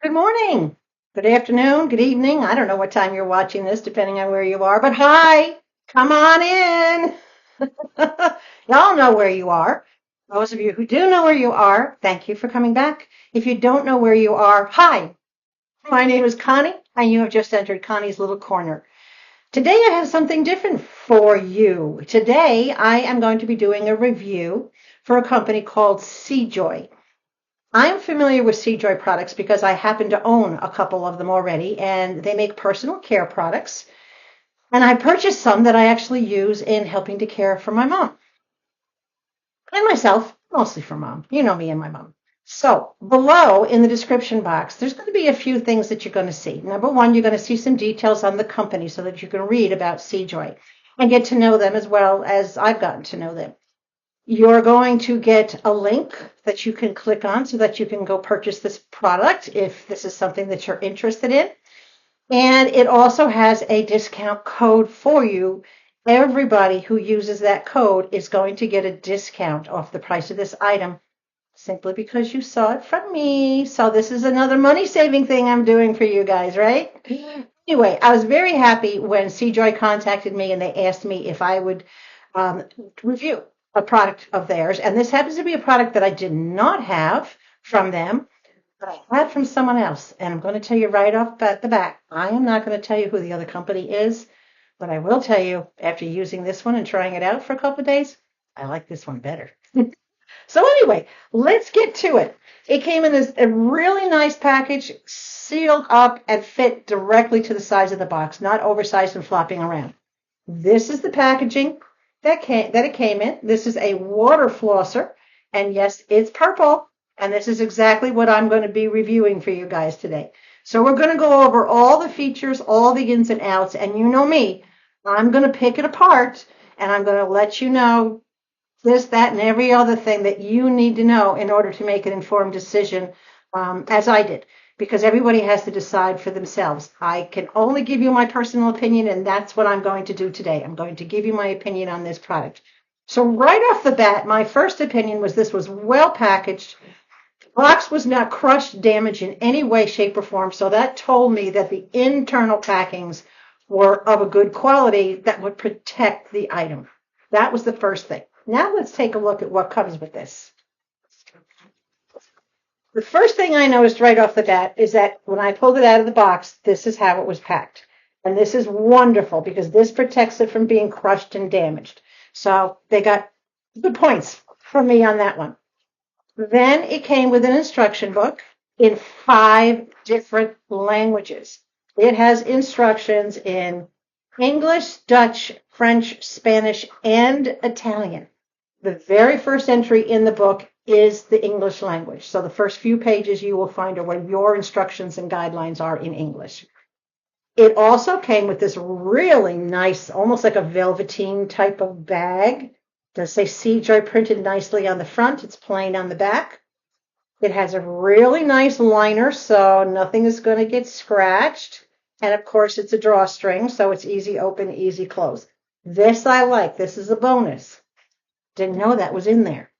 Good morning, good afternoon, good evening. I don't know what time you're watching this, depending on where you are, but hi, come on in. Y'all know where you are. Those of you who do know where you are, thank you for coming back. If you don't know where you are, hi, my name is Connie, and you have just entered Connie's Little Corner. Today I have something different for you. Today I am going to be doing a review for a company called Sejoy. I'm familiar with Sejoy products because I happen to own a couple of them already, and they make personal care products. And I purchased some that I actually use in helping to care for my mom and myself, mostly for mom. You know me and my mom. So below in the description box, there's going to be a few things that you're going to see. Number one, you're going to see some details on the company so that you can read about Sejoy and get to know them as well as I've gotten to know them. You're going to get a link that you can click on so that you can go purchase this product if this is something that you're interested in. And it also has a discount code for you. Everybody who uses that code is going to get a discount off the price of this item simply because you saw it from me. So this is another money saving thing I'm doing for you guys, right? Anyway, I was very happy when Sejoy contacted me and they asked me if I would review a product of theirs. And this happens to be a product that I did not have from them, but I had from someone else. And I'm going to tell you right off at the back, I am not going to tell you who the other company is, but I will tell you after using this one and trying it out for a couple of days, I like this one better. So anyway, let's get to it. It came in this a really nice package, sealed up and fit directly to the size of the box, not oversized and flopping around. This is the packaging that it came in. This is a water flosser, and yes, it's purple, and this is exactly what I'm going to be reviewing for you guys today. So we're going to go over all the features, all the ins and outs, and you know me, I'm going to pick it apart, and I'm going to let you know this, that, and every other thing that you need to know in order to make an informed decision, as I did, because everybody has to decide for themselves. I can only give you my personal opinion, and that's what I'm going to do today. I'm going to give you my opinion on this product. So right off the bat, my first opinion was this was well packaged. The box was not crushed, damaged in any way, shape, or form, so that told me that the internal packings were of a good quality that would protect the item. That was the first thing. Now let's take a look at what comes with this. The first thing I noticed right off the bat is that when I pulled it out of the box, this is how it was packed. And this is wonderful because this protects it from being crushed and damaged. So they got good points from me on that one. Then it came with an instruction book in 5 different languages. It has instructions in English, Dutch, French, Spanish, and Italian. The very first entry in the book is the English language. So the first few pages you will find are where your instructions and guidelines are in English. It also came with this really nice, almost like a velveteen type of bag. It does say Sejoy printed nicely on the front. It's plain on the back. It has a really nice liner, so nothing is going to get scratched. And of course, it's a drawstring, so it's easy open, easy close. This I like. This is a bonus. Didn't know that was in there.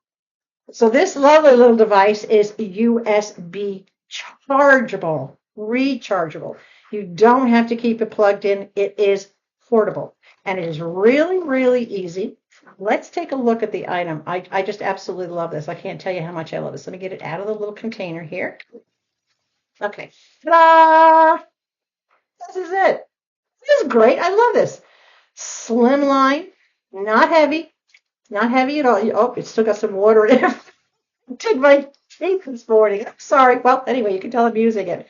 So this lovely little device is USB chargeable, rechargeable. You don't have to keep it plugged in. It is portable, and it is really, really easy. Let's take a look at the item. I just absolutely love this. I can't tell you how much I love this. Let me get it out of the little container here. Okay. Ta-da! This is it. This is great. I love this. Slimline, not heavy. Not heavy at all. Oh, it's still got some water in it. I did my teeth this morning. I'm sorry. Well, anyway, you can tell I'm using it.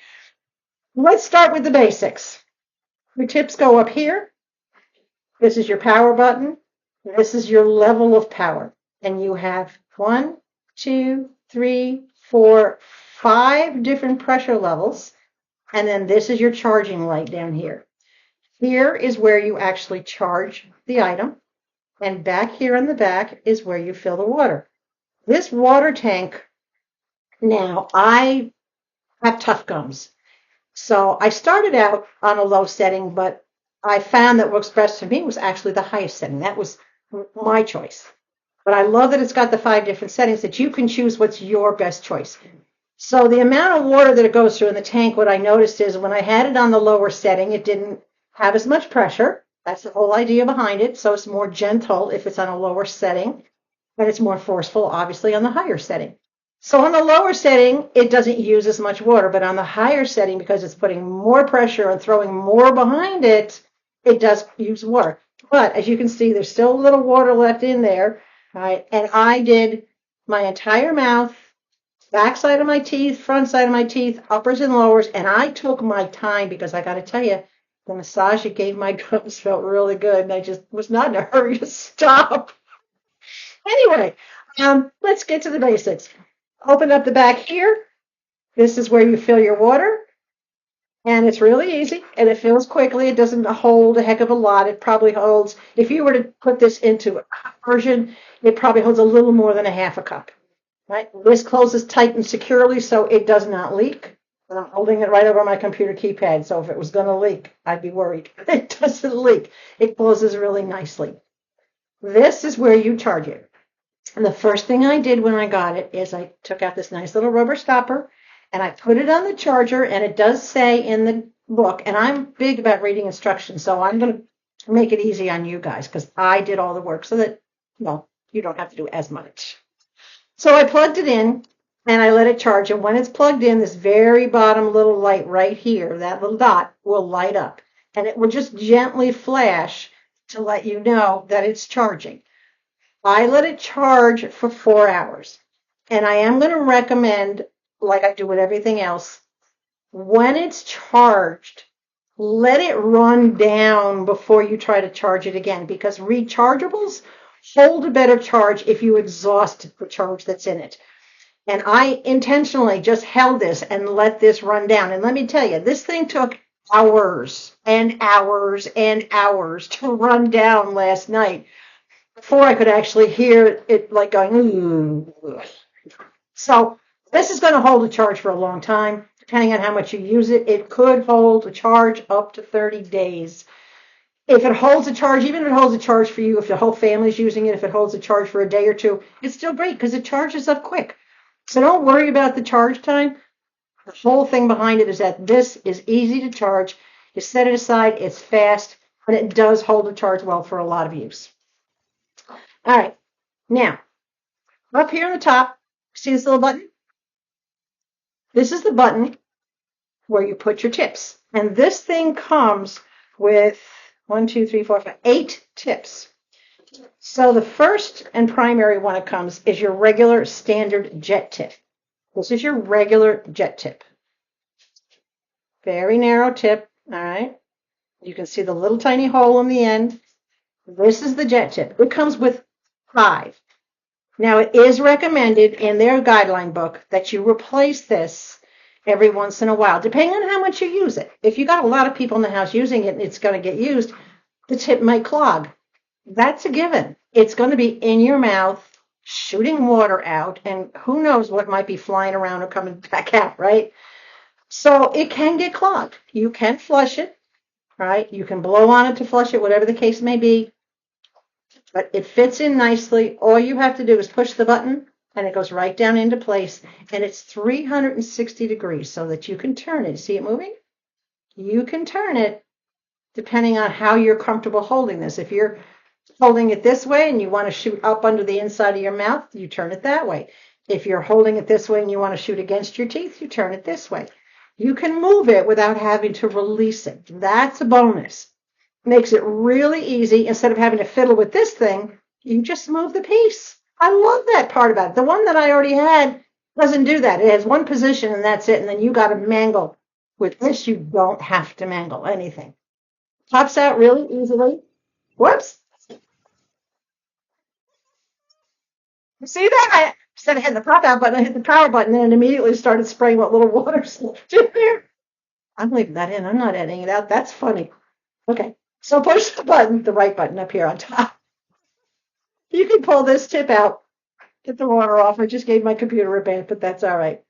Let's start with the basics. Your tips go up here. This is your power button. This is your level of power. And you have 1, 2, 3, 4, 5 different pressure levels. And then this is your charging light down here. Here is where you actually charge the item. And back here in the back is where you fill the water. This water tank, now I have tough gums. So I started out on a low setting, but I found that what works best for me was actually the highest setting. That was my choice. But I love that it's got the 5 different settings that you can choose what's your best choice. So the amount of water that it goes through in the tank, what I noticed is when I had it on the lower setting, it didn't have as much pressure. That's the whole idea behind it. So it's more gentle if it's on a lower setting, and it's more forceful, obviously, on the higher setting. So on the lower setting, it doesn't use as much water, but on the higher setting, because it's putting more pressure and throwing more behind it, it does use water. But as you can see, there's still a little water left in there, right? And I did my entire mouth, back side of my teeth, front side of my teeth, uppers and lowers, and I took my time because I got to tell you, the massage it gave my gums felt really good, and I just was not in a hurry to stop. Anyway, let's get to the basics. Open up the back here. This is where you fill your water, and it's really easy, and it fills quickly. It doesn't hold a heck of a lot. It probably holds, if you were to put this into a cup version, it probably holds a little more than a half a cup. Right? This closes tight and securely so it does not leak. And I'm holding it right over my computer keypad, so if it was going to leak, I'd be worried. It doesn't leak. It closes really nicely. This is where you charge it. And the first thing I did when I got it is I took out this nice little rubber stopper and I put it on the charger, and it does say in the book, and I'm big about reading instructions, so I'm going to make it easy on you guys because I did all the work so that, well, you don't have to do as much. So I plugged it in and I let it charge. And when it's plugged in, this very bottom little light right here, that little dot, will light up. And it will just gently flash to let you know that it's charging. I let it charge for 4 hours. And I am going to recommend, like I do with everything else, when it's charged, let it run down before you try to charge it again, because rechargeables hold a better charge if you exhaust the charge that's in it. And I intentionally just held this and let this run down. And let me tell you, this thing took hours and hours and hours to run down last night before I could actually hear it like going, ooh. So this is going to hold a charge for a long time. Depending on how much you use it, it could hold a charge up to 30 days. If it holds a charge, even if it holds a charge for you, if the whole family's using it, if it holds a charge for a day or two, it's still great because it charges up quick. So don't worry about the charge time. The whole thing behind it is that this is easy to charge. You set it aside, it's fast, and it does hold a charge well for a lot of use. All right. Now, up here on the top, see this little button? This is the button where you put your tips. And this thing comes with 8 tips. So the first and primary one it comes is your regular standard jet tip. This is your regular jet tip. Very narrow tip, all right? You can see the little tiny hole in the end. This is the jet tip. It comes with 5. Now, it is recommended in their guideline book that you replace this every once in a while, depending on how much you use it. If you got a lot of people in the house using it and it's going to get used, the tip might clog. That's a given. It's going to be in your mouth, shooting water out, and who knows what might be flying around or coming back out, right? So it can get clogged. You can flush it, right? You can blow on it to flush it, whatever the case may be. But it fits in nicely. All you have to do is push the button, and it goes right down into place. And it's 360 degrees so that you can turn it. See it moving? You can turn it depending on how you're comfortable holding this. If you're holding it this way and you want to shoot up under the inside of your mouth, you turn it that way. If you're holding it this way and you want to shoot against your teeth, you turn it this way. You can move it without having to release it. That's a bonus. Makes it really easy. Instead of having to fiddle with this thing, you just move the piece. I love that part about it. The one that I already had doesn't do that. It has one position and that's it. And then you got to mangle. With this, you don't have to mangle anything. Pops out really easily. Whoops. You see that? I instead of hitting the pop out button, I hit the power button and it immediately started spraying what little water left in there. I'm leaving that in. I'm not editing it out. That's funny. Okay. So push the button, the right button up here on top. You can pull this tip out, get the water off. I just gave my computer a bath, but that's all right.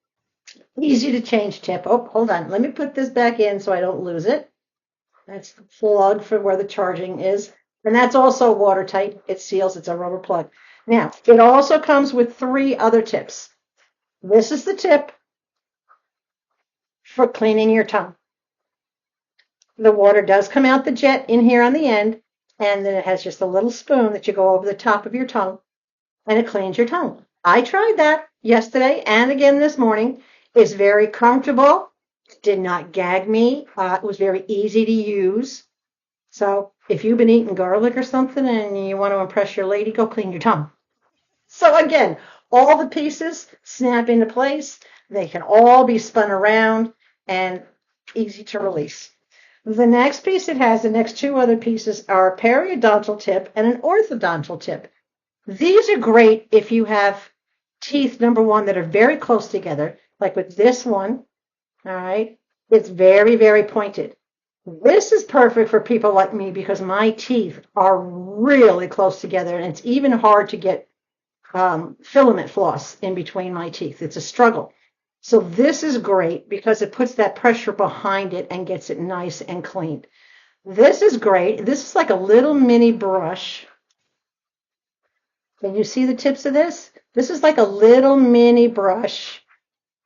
Easy to change tip. Oh, hold on. Let me put this back in so I don't lose it. That's the plug for where the charging is. And that's also watertight. It seals. It's a rubber plug. Now, it also comes with 3 other tips. This is the tip for cleaning your tongue. The water does come out the jet in here on the end, and then it has just a little spoon that you go over the top of your tongue, and it cleans your tongue. I tried that yesterday and again this morning. It's very comfortable. It did not gag me. It was very easy to use. So if you've been eating garlic or something and you want to impress your lady, go clean your tongue. So again, all the pieces snap into place. They can all be spun around and easy to release. The next piece it has, the next two other pieces are a periodontal tip and an orthodontal tip. These are great if you have teeth, number one, that are very close together, like with this one, all right? It's very, very pointed. This is perfect for people like me because my teeth are really close together, and it's even hard to get filament floss in between my teeth. It's a struggle. So this is great because it puts that pressure behind it and gets it nice and clean. This is great. This is like a little mini brush. Can you see the tips of this? This is like a little mini brush,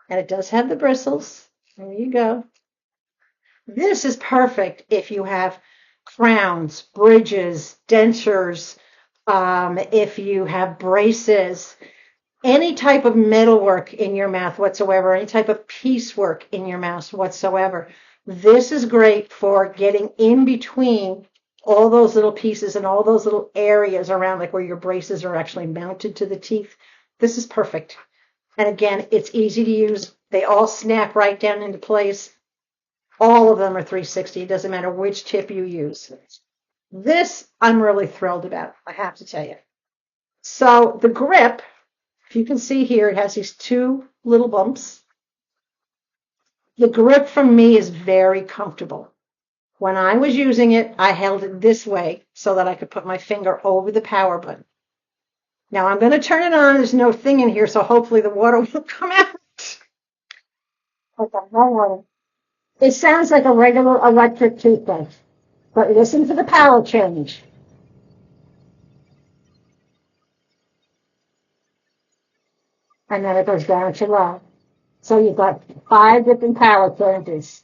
and it does have the bristles. There you go. This is perfect if you have crowns, bridges, dentures, if you have braces, any type of metalwork in your mouth whatsoever, any type of piecework in your mouth whatsoever. This is great for getting in between all those little pieces and all those little areas around, like where your braces are actually mounted to the teeth. This is perfect. And again, it's easy to use. They all snap right down into place. All of them are 360. It doesn't matter which tip you use. This I'm really thrilled about, I have to tell you. So the grip, if you can see here, it has these two little bumps. The grip from me is very comfortable. When I was using it, I held it this way so that I could put my finger over the power button. Now I'm going to turn it on. There's no thing in here, so hopefully the water will come out. Okay, no water. It sounds like a regular electric toothbrush, but listen to the power change. And then it goes down to low. So you've got 5 different power changes.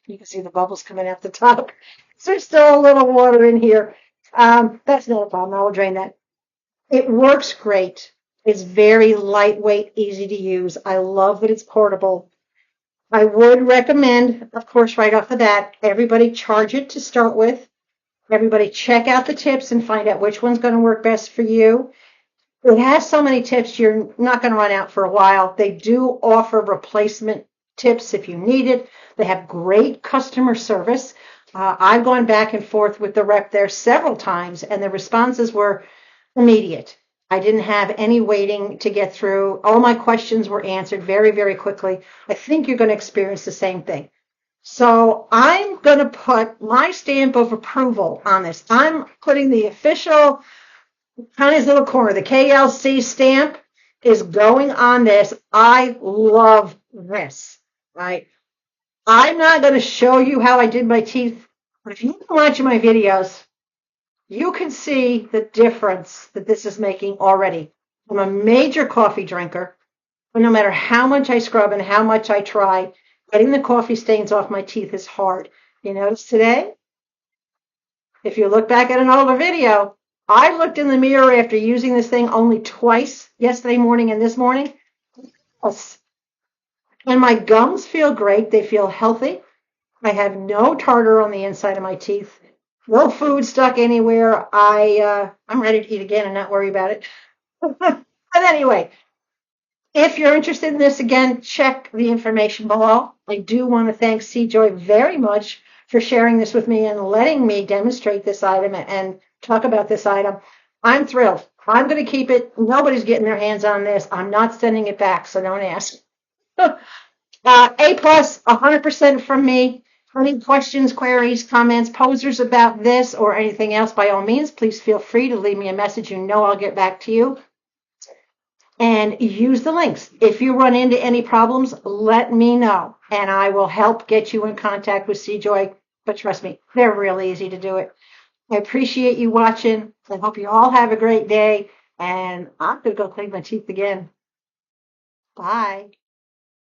You can see the bubbles coming out the top. So there's still a little water in here. That's not a problem. I will drain that. It works great. It's very lightweight, easy to use. I love that it's portable. I would recommend, of course, right off the bat, everybody charge it to start with. Everybody check out the tips and find out which one's going to work best for you. It has so many tips, you're not going to run out for a while. They do offer replacement tips if you need it. They have great customer service. I've gone back and forth with the rep there several times, and the responses were immediate. I didn't have any waiting to get through. All my questions were answered very, very quickly. I think you're going to experience the same thing. So I'm going to put my stamp of approval on this. I'm putting the official Connie's Little Corner, the KLC stamp is going on this. I love this, right? I'm not going to show you how I did my teeth, but if you've been watching my videos, you can see the difference that this is making already. I'm a major coffee drinker, but no matter how much I scrub and how much I try, getting the coffee stains off my teeth is hard. You notice today, if you look back at an older video, I looked in the mirror after using this thing only twice, yesterday morning and this morning. And my gums feel great. They feel healthy. I have no tartar on the inside of my teeth. No food stuck anywhere. I'm ready to eat again and not worry about it. But anyway, if you're interested in this, again, check the information below. I do want to thank Sejoy very much for sharing this with me and letting me demonstrate this item and talk about this item. I'm thrilled. I'm going to keep it. Nobody's getting their hands on this. I'm not sending it back, so don't ask. A plus, 100% from me. Any questions, queries, comments, posers about this or anything else, by all means, please feel free to leave me a message. You know I'll get back to you. And use the links. If you run into any problems, let me know, and I will help get you in contact with Sejoy. But trust me, they're really easy to do it. I appreciate you watching. I hope you all have a great day, and I'm going to go clean my teeth again. Bye.